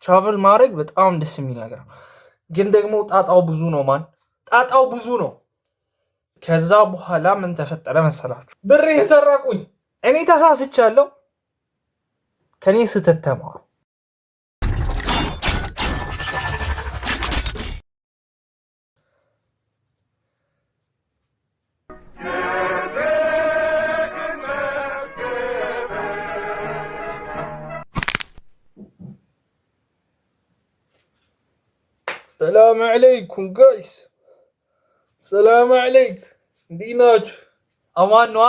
ትራቨል ማድረግ በጣም ደስ የሚል ነገር ነው። ግን ደግሞ ጣጣው ብዙ ነው። ጣጣው ብዙ ነው። ከዛ በኋላ ምን ተፈጠረ መሰላችሁ? ብሬ የሰረቁኝ። እኔ ተሳስቻለሁ። ከኔ ስህተት ተማሩ። ሰላም አለይኩም ጋይስ፣ ሰላም አለይኩም። እንዴት ናችሁ? አማን ነዋ?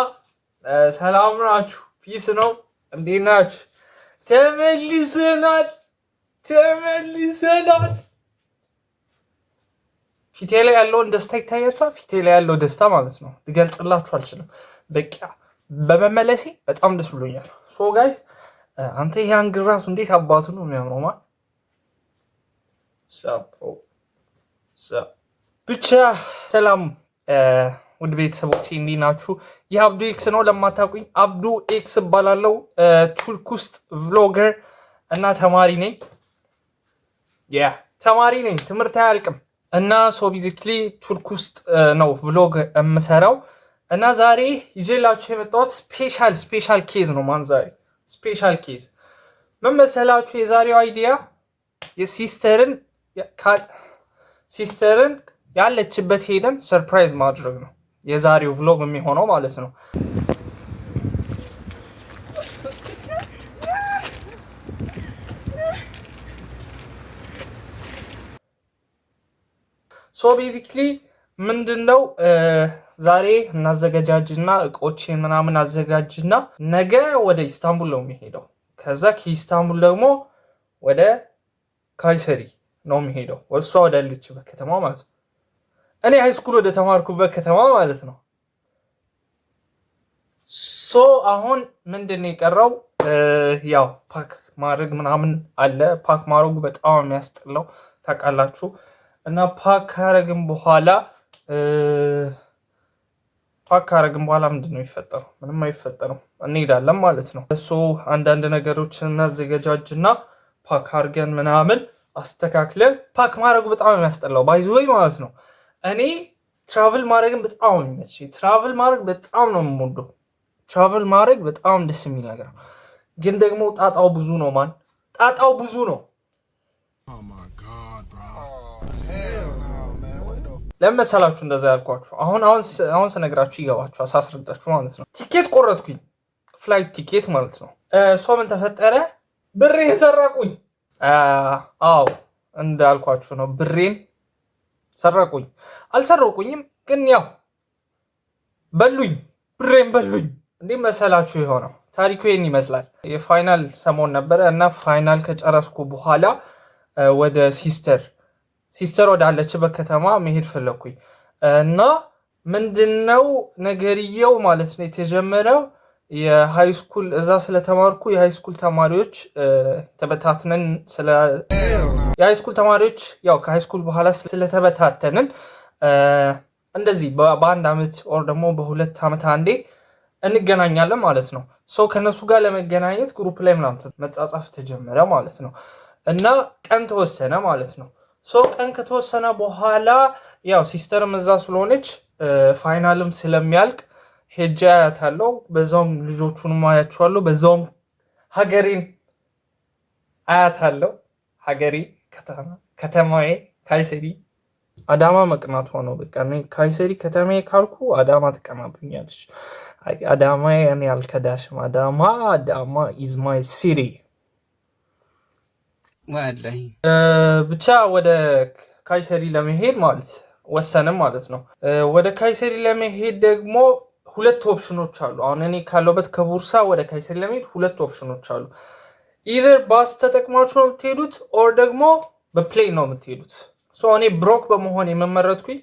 ሰላም ናችሁ? ፒስ ነው? እንዴት ናችሁ? ተመልሰናል። ፊቴ ላይ ያለውን ደስታ ይታያችኋል? ፊቴ ላይ ያለው ደስታ ማለት ነው ልገልጽላችሁ አልችልም። በቃ በመመለሴ በጣም ደስ ብሎኛል። ሶ ጋይስ አንተ ያን ግራሱ እንዴት አባቱ ነው የሚያምረው ማለት ብቻ። ሰላም ውድ ቤተሰቦቼ እንዴት ናችሁ? ይህ አብዱ ኤክስ ነው። ለማታውቁኝ አብዱ ኤክስ እባላለሁ። ቱርክ ውስጥ ቭሎገር እና ተማሪ ነኝ። ትምህርት አያልቅም እና ሶ ቤዚክሊ ቱርክ ውስጥ ነው ቭሎግ የምሰራው እና ዛሬ ይዤላችሁ የመጣሁት ስፔሻል ኬዝ ነው። ዛሬ ስፔሻል ኬዝ ምን መሰላችሁ? የዛሬው አይዲያ ሲስተርን ያለችበት ሄደን ሰርፕራይዝ ማድረግ ነው የዛሬው ቭሎግ የሚሆነው ማለት ነው። ሶ ቤዚክሊ ምንድነው ዛሬ እናዘጋጃጅና እቆቼን ምናምን አዘጋጅና ነገ ወደ ኢስታንቡል ነው የሚሄደው። ከዛ ከኢስታንቡል ደግሞ ወደ ካይሰሪ ነው የሚሄደው፣ እሷ ወዳለችበት ከተማ ማለት ነው። እኔ ሃይስኩል ወደ ተማርኩበት ከተማ ማለት ነው። ሶ አሁን ምንድነው የቀረው? ያው ፓክ ማድረግ ምናምን አለ። ፓክ ማድረጉ በጣም የሚያስጠላው ታውቃላችሁ። እና ፓክ ካረግን በኋላ ምንድነው የሚፈጠረው? ምንም አይፈጠርም። እንሄዳለን ማለት ነው። ሶ አንዳንድ ነገሮችን እናዘገጃጅና ፓክ አድርገን ምናምን አስተካክለን ፓክ ማድረጉ በጣም የሚያስጠላው ባይዘወይ ማለት ነው። እኔ ትራቭል ማድረግን በጣም ነው የሚመቸኝ። ትራቭል ማድረግ በጣም ነው የምወደው። ትራቭል ማድረግ በጣም ደስ የሚል ነገር ነው። ግን ደግሞ ጣጣው ብዙ ነው። ጣጣው ብዙ ነው። ለምን መሰላችሁ እንደዛ ያልኳችሁ? አሁን ስነግራችሁ ይገባችኋል፣ ሳስረዳችሁ ማለት ነው። ቲኬት ቆረጥኩኝ፣ ፍላይት ቲኬት ማለት ነው። ሶ ምን ተፈጠረ? ብሬ የሰረቁኝ። አዎ እንዳልኳችሁ ነው። ብሬን ሰረቁኝ። አልሰረቁኝም፣ ግን ያው ብሬን በሉኝ። እንዴት መሰላችሁ የሆነው? ታሪኩ ይህን ይመስላል። የፋይናል ሰሞን ነበረ እና ፋይናል ከጨረስኩ በኋላ ወደ ሲስተር ወዳለችበት ከተማ መሄድ ፈለኩኝ እና ምንድነው ነገርየው ማለት ነው የተጀመረው የሃይስኩል እዛ ስለተማርኩ የሃይስኩል ተማሪዎች ተበታትነን የሃይስኩል ተማሪዎች ያው ከሃይስኩል በኋላ ስለተበታተንን እንደዚህ በአንድ አመት ኦር ደግሞ በሁለት አመት አንዴ እንገናኛለን ማለት ነው። ሶ ከነሱ ጋር ለመገናኘት ግሩፕ ላይ ምናምን መጻጻፍ ተጀመረ ማለት ነው እና ቀን ተወሰነ ማለት ነው። ሶ ቀን ከተወሰነ በኋላ ያው ሲስተርም እዛ ስለሆነች ፋይናልም ስለሚያልቅ ሄጄ አያታለሁ። በዛውም ልጆቹንም አያቸዋለሁ። በዛውም ሀገሬን አያታለሁ። ሀገሬ ከተማዬ ካይሰሪ አዳማ መቅናት ሆነው በቃ እኔ ካይሰሪ ከተማዬ ካልኩ አዳማ ትቀናብኛለች። አዳማ እኔ አልከዳሽም። አዳማ ኢዝ ማይ ሲቲ ወላሂ። ብቻ ወደ ካይሰሪ ለመሄድ ማለት ወሰንም ማለት ነው። ወደ ካይሰሪ ለመሄድ ደግሞ ሁለት ኦፕሽኖች አሉ። አሁን እኔ ካለሁበት ከቡርሳ ወደ ካይሰሪ ለመሄድ ሁለት ኦፕሽኖች አሉ። ኢዘር ባስ ተጠቅማችሁ ነው የምትሄዱት ኦር ደግሞ በፕሌን ነው የምትሄዱት። ሶ እኔ ብሮክ በመሆን የመመረጥኩኝ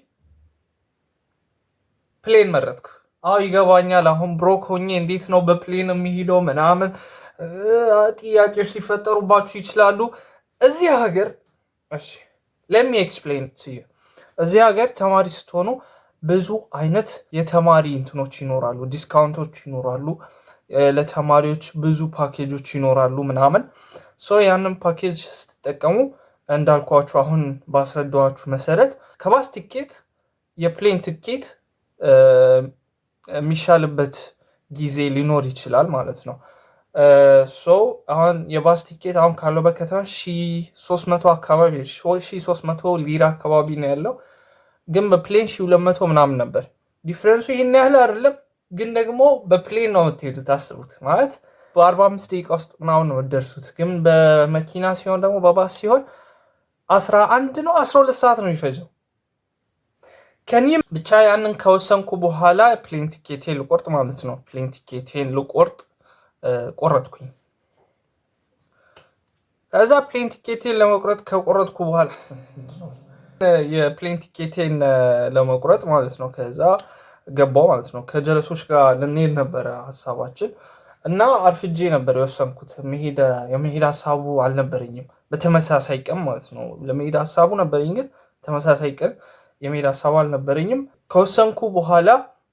ፕሌን መረጥኩ። አዎ ይገባኛል። አሁን ብሮክ ሆኜ እንዴት ነው በፕሌን የሚሄደው ምናምን ጥያቄዎች ሊፈጠሩባችሁ ይችላሉ። እዚህ ሀገር let me explain to you። እዚህ ሀገር ተማሪ ስትሆኑ ብዙ አይነት የተማሪ እንትኖች ይኖራሉ፣ ዲስካውንቶች ይኖራሉ፣ ለተማሪዎች ብዙ ፓኬጆች ይኖራሉ ምናምን። ያንን ፓኬጅ ስትጠቀሙ እንዳልኳችሁ አሁን ባስረዳኋችሁ መሰረት ከባስ ቲኬት የፕሌን ቲኬት የሚሻልበት ጊዜ ሊኖር ይችላል ማለት ነው። አሁን የባስ ቲኬት አሁን ካለው በከተማ 1300 አካባቢ 1300 ሊራ አካባቢ ነው ያለው፣ ግን በፕሌን 1200 ምናምን ነበር። ዲፍረንሱ ይህን ያህል አይደለም፣ ግን ደግሞ በፕሌን ነው የምትሄዱት። አስቡት ማለት በ45 ደቂቃ ውስጥ ምናምን ነው የምትደርሱት። ግን በመኪና ሲሆን ደግሞ በባስ ሲሆን 11 ነው 12 ሰዓት ነው የሚፈጀው። ከኒም ብቻ ያንን ከወሰንኩ በኋላ ፕሌን ቲኬቴን ልቆርጥ ማለት ነው። ፕሌን ቲኬቴን ልቆርጥ ቆረጥኩኝ። ከዛ ፕሌን ቲኬቴን ለመቁረጥ ከቆረጥኩ በኋላ የፕሌን ቲኬቴን ለመቁረጥ ማለት ነው ከዛ ገባው ማለት ነው። ከጀለሶች ጋር ልንሄድ ነበረ ሀሳባችን እና አርፍጄ ነበር የወሰንኩት። የመሄድ ሀሳቡ አልነበረኝም በተመሳሳይ ቀን ማለት ነው። ለመሄድ ሀሳቡ ነበረኝ፣ ግን ተመሳሳይ ቀን የመሄድ ሀሳቡ አልነበረኝም። ከወሰንኩ በኋላ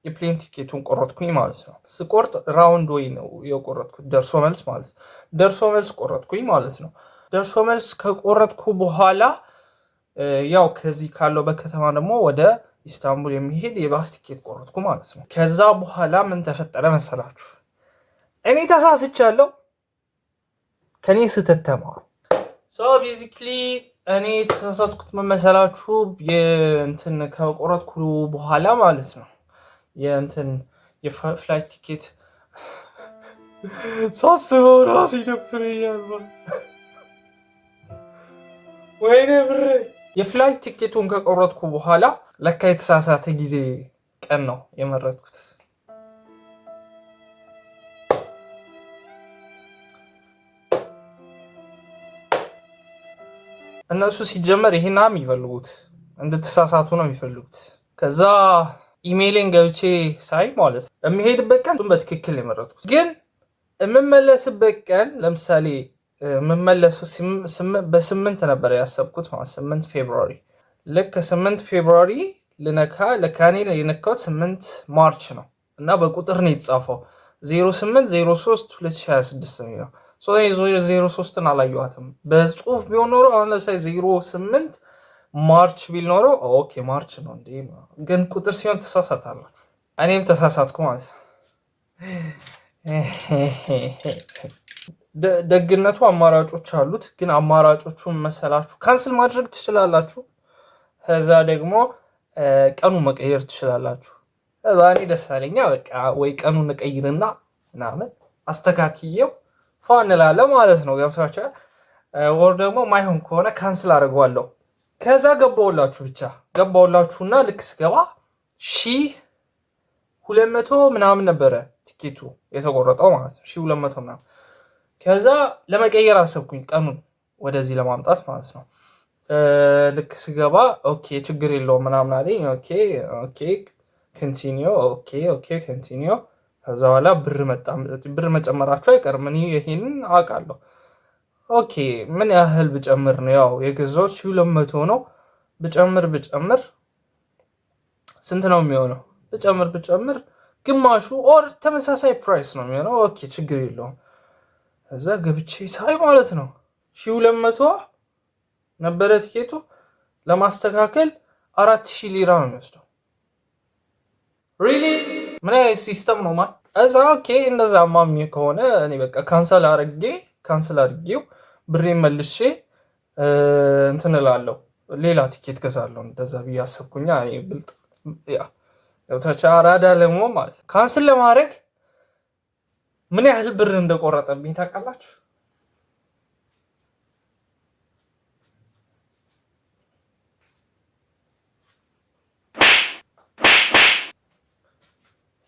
የፕሌን ቲኬቱን ቆረጥኩኝ ማለት ነው። ስቆርጥ ራውንድ ወይ ነው የቆረጥኩት፣ ደርሶ መልስ ማለት ነው። ደርሶ መልስ ቆረጥኩኝ ማለት ነው። ደርሶ መልስ ከቆረጥኩ በኋላ ያው ከዚህ ካለው በከተማ ደግሞ ወደ ኢስታንቡል የሚሄድ የባስ ቲኬት ቆረጥኩ ማለት ነው። ከዛ በኋላ ምን ተፈጠረ መሰላችሁ? እኔ ተሳስቻለሁ። ከኔ ስህተት ተማሩ። ቤዚክሊ እኔ የተሳሳትኩት መመሰላችሁ የእንትን ከቆረጥኩ በኋላ ማለት ነው የፍላይት ቲኬት ሳስበው ራሱ ይደብረኛል። ወይኔ ብሬ። የፍላይት ቲኬቱን ከቆረጥኩ በኋላ ለካ የተሳሳተ ጊዜ ቀን ነው የመረጥኩት። እነሱ ሲጀመር ይሄን የሚፈልጉት እንድትሳሳቱ ነው የሚፈልጉት። ከዛ ኢሜይሌን ገብቼ ሳይ ማለት ነው የሚሄድበት ቀን በትክክል የመረጥኩት፣ ግን የምመለስበት ቀን ለምሳሌ የምመለሰው በ8 ነበር ያሰብኩት ማለት 8 ፌብሩዋሪ። ልክ 8 ፌብሩዋሪ ልነካ ለካኔ የነካሁት 8 ማርች ነው እና በቁጥር ነው የተጻፈው 0803 2026 ነው የሚለው። 03ን አላየኋትም። በጽሁፍ ቢሆን ኖሮ አሁን ለምሳሌ 08 ማርች ቢል ኖሮ ኦኬ ማርች ነው እንዴ፣ ግን ቁጥር ሲሆን ተሳሳታላችሁ። እኔም ተሳሳትኩ ማለት ነው። ደግነቱ አማራጮች አሉት፣ ግን አማራጮቹን መሰላችሁ ካንስል ማድረግ ትችላላችሁ። ከዛ ደግሞ ቀኑን መቀየር ትችላላችሁ። ከዛ እኔ ደስ አለኛ በቃ ወይ ቀኑን እቀይርና ምናምን አስተካክየው ፋን ላለ ማለት ነው። ገብታችኋል? ወር ደግሞ ማይሆን ከሆነ ካንስል አድርገዋለሁ። ከዛ ገባውላችሁና ልክ ስገባ 1200 ምናምን ነበረ ቲኬቱ የተቆረጠው ማለት ነው 1200 ምናምን። ከዛ ለመቀየር አሰብኩኝ ቀኑን ወደዚህ ለማምጣት ማለት ነው። ልክ ስገባ ኦኬ ችግር የለውም ምናምን አለኝ። ኦኬ ኮንቲኒው ኮንቲኒው። ከዛ በኋላ ብር መጨመራቸው አይቀርም፣ እኔ ይሄንን አውቃለሁ። ኦኬ ምን ያህል ብጨምር ነው? ያው የገዛሁት 1200 ነው። ብጨምር ስንት ነው የሚሆነው? ብጨምር ግማሹ ኦር ተመሳሳይ ፕራይስ ነው የሚሆነው። ኦኬ ችግር የለውም። ከዛ ገብቼ ሳይ ማለት ነው 1200 ነበረ ቲኬቱ። ለማስተካከል 4000 ሊራ ነው የሚወስደው። ሪሊ ምን አይነት ሲስተም ነው ማለት? እዛ ኦኬ እንደዛማ ከሆነ እኔ በቃ ካንሰል አድርጌው ብሬን መልሼ እንትን እላለሁ፣ ሌላ ቲኬት ገዛለሁ። እንደዛ ብዬ አሰብኩኛ። እኔ ብልጥ አራዳ ለመሆን ማለት ነው። ካንስል ለማድረግ ምን ያህል ብር እንደቆረጠብኝ ታውቃላችሁ?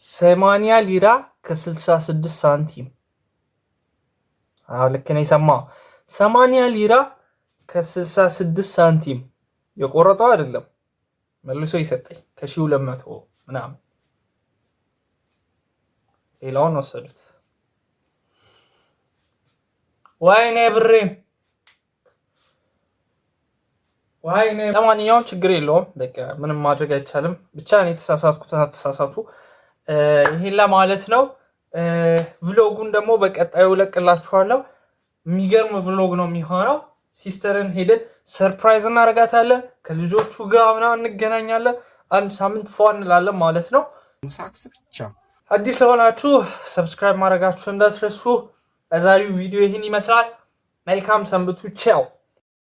ሰማንያ ሊራ ከ66 ሳንቲም። ልክ ነው የሰማው። 80 ሊራ ከ66 ሳንቲም የቆረጠው አይደለም፣ መልሶ ይሰጠኝ ከ1200 ምናምን። ሌላውን ወሰዱት። ወይኔ ብሬን። ለማንኛውም ችግር የለውም፣ በቃ ምንም ማድረግ አይቻልም። ብቻ እኔ ተሳሳቱ። ይሄን ለማለት ነው። ቭሎጉን ደግሞ በቀጣዩ ለቅላችኋለሁ። የሚገርም ቭሎግ ነው የሚሆነው። ሲስተርን ሄደን ሰርፕራይዝ እናደርጋታለን። ከልጆቹ ጋር ምናምን እንገናኛለን። አንድ ሳምንት ፏ እንላለን ማለት ነው። ሳክስ ብቻ። አዲስ ለሆናችሁ ሰብስክራይብ ማድረጋችሁ እንዳትረሱ። ለዛሬው ቪዲዮ ይህን ይመስላል። መልካም ሰንብቱ። ቻው